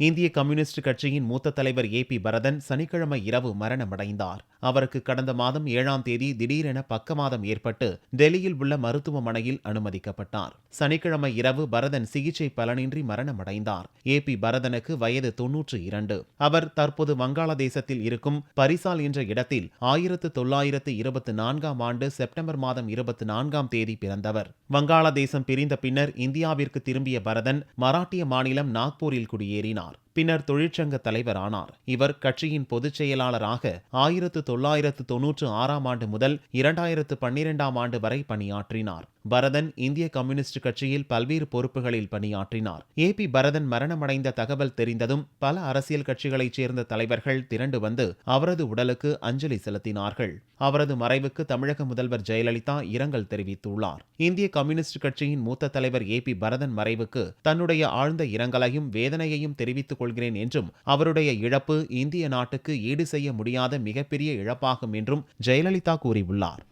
இந்திய கம்யூனிஸ்ட் கட்சியின் மூத்த தலைவர் ஏ.பி. பரதன் சனிக்கிழமை இரவு மரணமடைந்தார். அவருக்கு கடந்த மாதம் 7ஆம் தேதி திடீரென பக்கவாதம் ஏற்பட்டு டெல்லியில் உள்ள மருத்துவமனையில் அனுமதிக்கப்பட்டார். சனிக்கிழமை இரவு பரதன் சிகிச்சை பலனின்றி மரணமடைந்தார். ஏ.பி. பரதனுக்கு வயது 92. அவர் தற்போது வங்காளதேசத்தில் இருக்கும் பரிசால் என்ற இடத்தில் 1924ஆம் ஆண்டு செப்டம்பர் மாதம் 24ஆம் தேதி பிறந்தவர். வங்காளதேசம் பிரிந்த பின்னர் இந்தியாவிற்கு திரும்பிய பரதன் மராட்டிய மாநிலம் நாக்பூரில் குடியேறினார். பின்னர் தொழிற்சங்க தலைவர் ஆனார். இவர் கட்சியின் பொதுச் செயலாளராக 1996ஆம் ஆண்டு முதல் 2012ஆம் ஆண்டு வரை பணியாற்றினார். பரதன் இந்திய கம்யூனிஸ்ட் கட்சியில் பல்வேறு பொறுப்புகளில் பணியாற்றினார். ஏ.பி. பரதன் மரணமடைந்த தகவல் தெரிந்ததும் பல அரசியல் கட்சிகளைச் சேர்ந்த தலைவர்கள் திரண்டு வந்து அவரது உடலுக்கு அஞ்சலி செலுத்தினார்கள். அவரது மறைவுக்கு தமிழக முதல்வர் ஜெயலலிதா இரங்கல் தெரிவித்துள்ளார். இந்திய கம்யூனிஸ்ட் கட்சியின் மூத்த தலைவர் ஏ.பி. பரதன் மறைவுக்கு தன்னுடைய ஆழ்ந்த இரங்கலையும் வேதனையையும் தெரிவித்துக் கொள்கிறேன் என்றும், அவருடைய இழப்பு இந்திய நாட்டுக்கு ஈடு செய்ய முடியாத மிகப்பெரிய இழப்பாகும் என்றும் ஜெயலலிதா கூறியுள்ளார்.